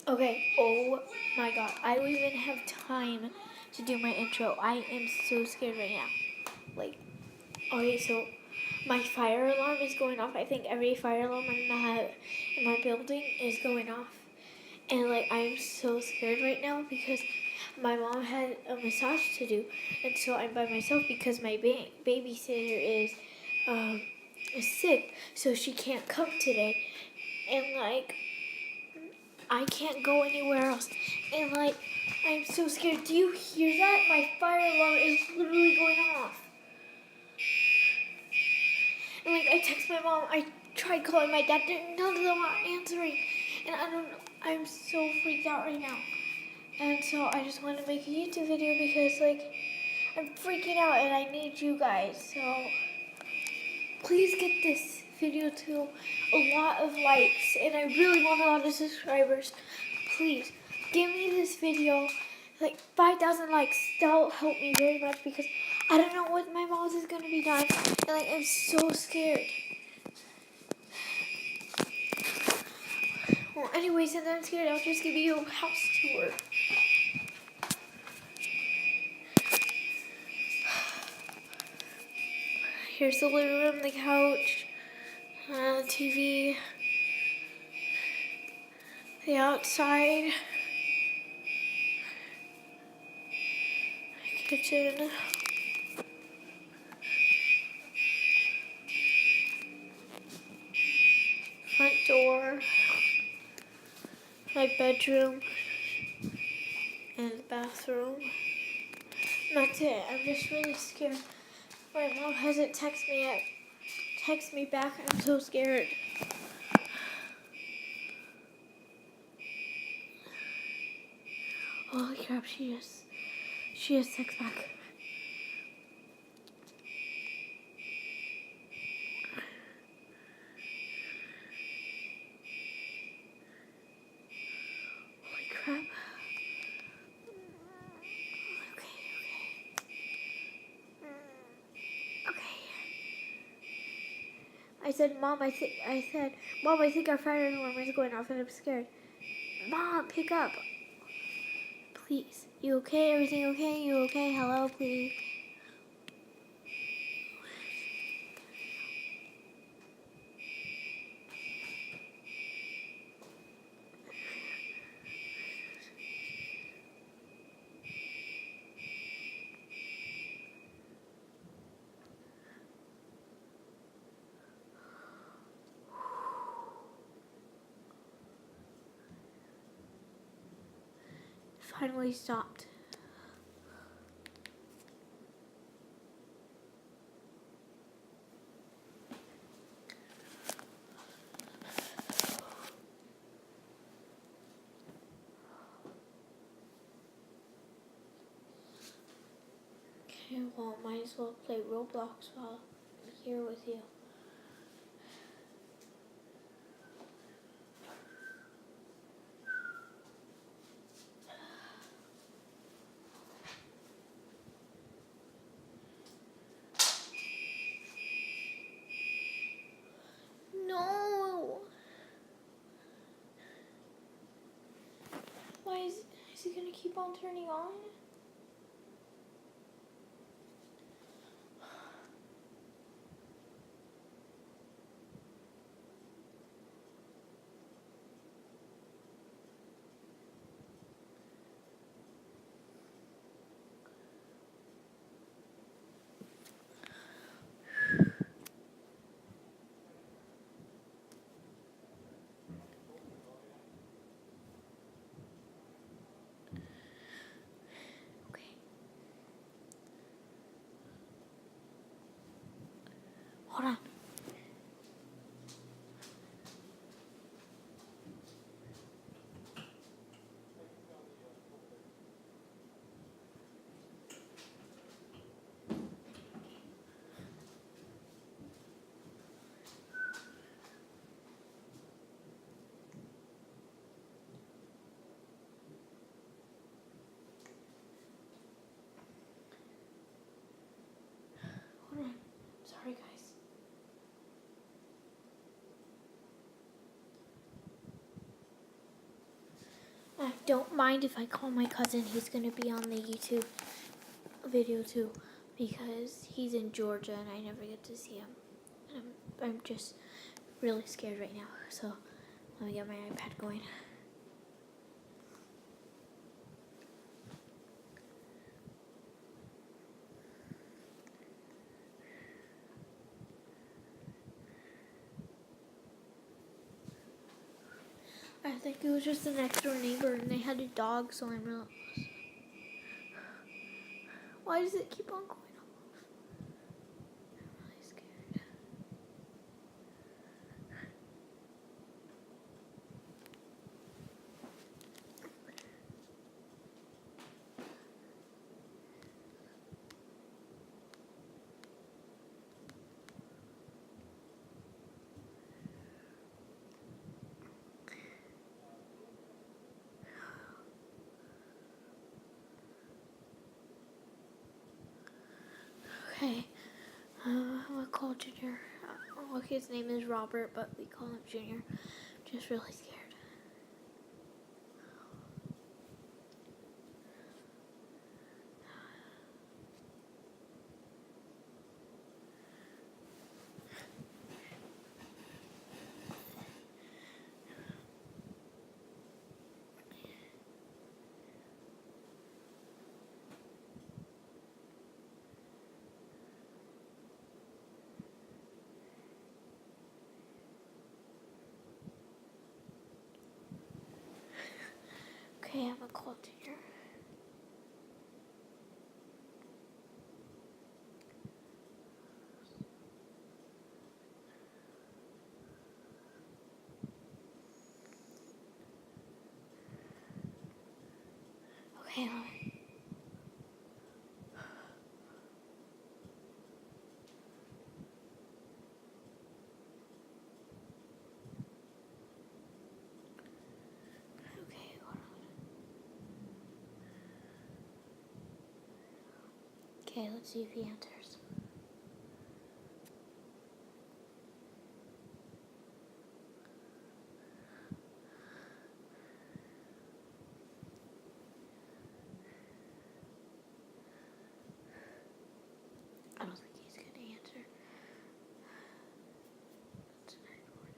Okay, oh my god. I don't even have time to do my intro. I am so scared right now. Like, okay, so my fire alarm is going off. I think every fire alarm in my building is going off. And like, I'm so scared right now because my mom had a massage to do. And so I'm by myself because my babysitter is sick. So she can't come today. And like, I can't go anywhere else. And like, I'm so scared. Do you hear that? My fire alarm is literally going off. And like, I text my mom. I tried calling my dad. None of them are answering. And I don't know. I'm so freaked out right now. And so I just want to make a YouTube video because like, I'm freaking out and I need you guys. So please get this video to a lot of likes. And I really want a lot of subscribers. Please give me this video like 5,000 likes. That'll help me very much because I don't know what my mouth is gonna be done, and like I'm so scared. Well, anyways, since I'm scared, I'll just give you a house tour. Here's the living room, the couch, the TV, the outside, kitchen. Front door, my bedroom, and the bathroom. And that's it. I'm just really scared. My mom hasn't texted me yet. Text me back. I'm so scared. Holy crap, she has text back. Holy crap. Okay. I said, Mom, I think our fire alarm is going off and I'm scared. Mom, pick up. Please. You okay? Everything okay? You okay? Hello, please. Finally stopped. Okay, well, might as well play Roblox while I'm here with you. No! Why is he gonna keep on turning on? I don't mind if I call my cousin. He's going to be on the YouTube video too because he's in Georgia and I never get to see him. And I'm just really scared right now. So let me get my iPad going. I think it was just the next door neighbor and they had a dog, so I'm not. Why does it keep on going off? I'm really scared. Okay, I'm gonna call Junior. His name is Robert, but we call him Junior. Just really scared. Okay, I'm gonna call Junior. Okay, hold on. Okay, let's see if he answers. I don't think he's gonna answer. It's 9:40.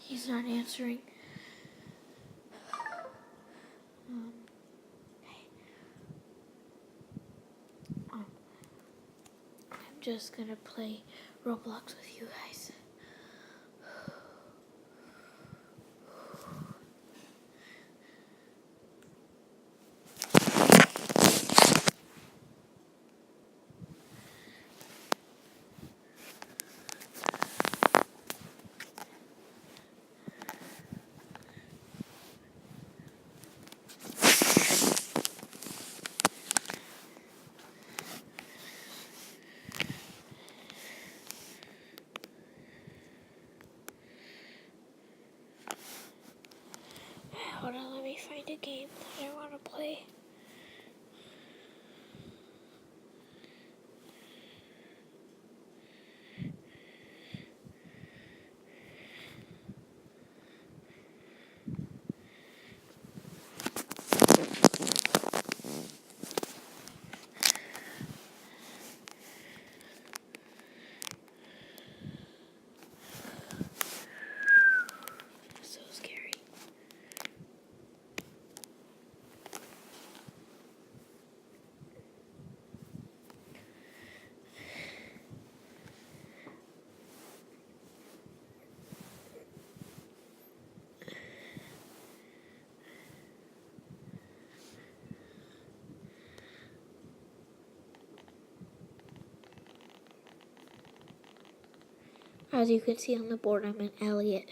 He's not answering. Okay. I'm just gonna play Roblox with you guys. Hold on, let me find a game that I want to play. So scary. As you can see on the board, I'm an Elliot.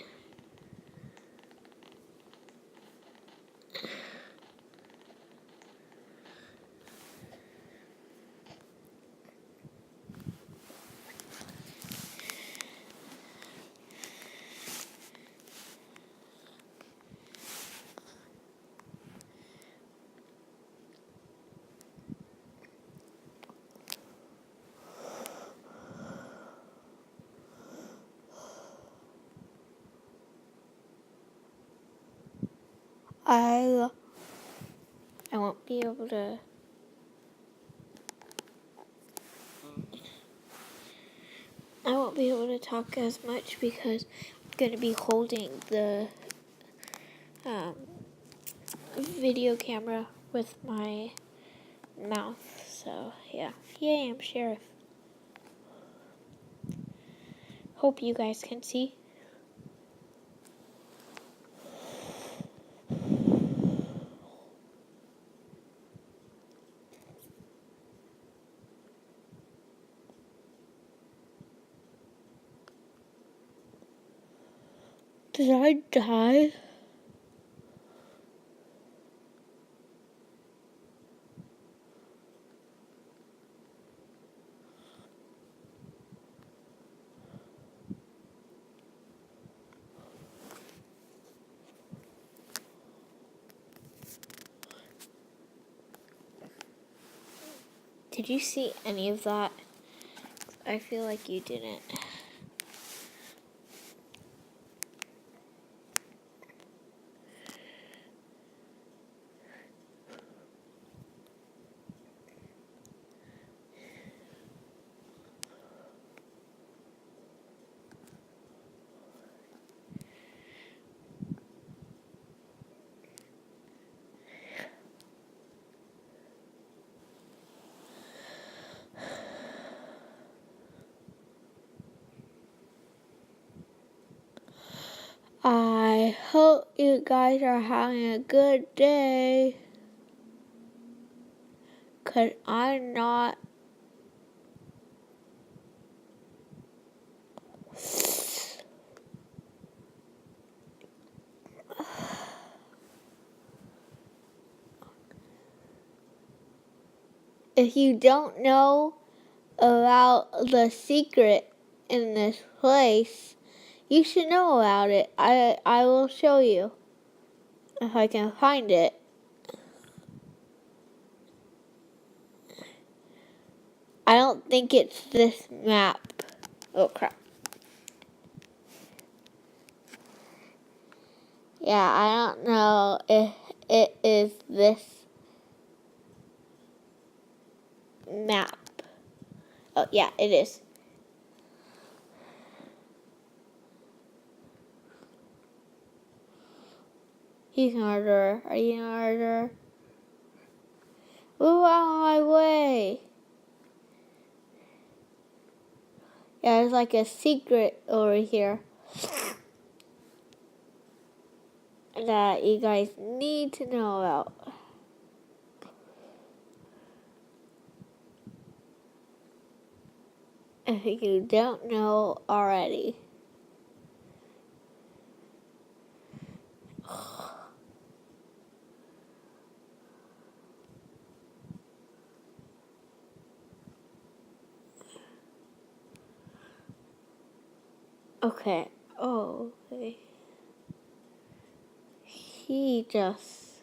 I won't be able to. I won't be able to talk as much because I'm going to be holding the video camera with my mouth. So, yeah. Here I am, Sheriff. Hope you guys can see. Did I die? Did you see any of that? I feel like you didn't. I hope you guys are having a good day. 'Cause I'm not. If you don't know about the secret in this place, you should know about it. I will show you if I can find it. I don't think it's this map. Oh crap. Yeah, I don't know if it is this map. Oh yeah, it is. He's a murderer. Are you a murderer? Move out of my way. Yeah, there's like a secret over here that you guys need to know about. If you don't know already. Okay. Oh, okay. He just...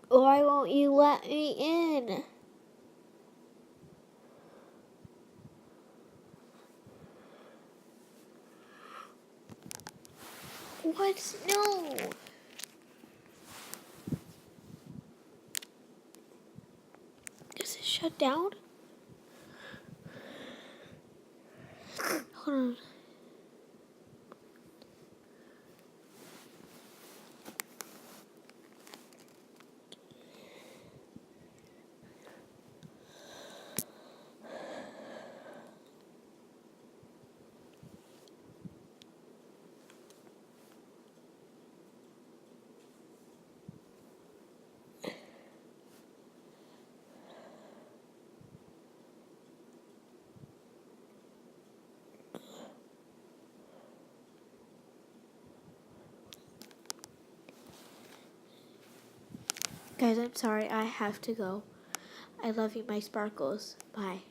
Why won't you let me in? What? No. Is it shut down? Hold on. Guys, I'm sorry. I have to go. I love you, my sparkles. Bye.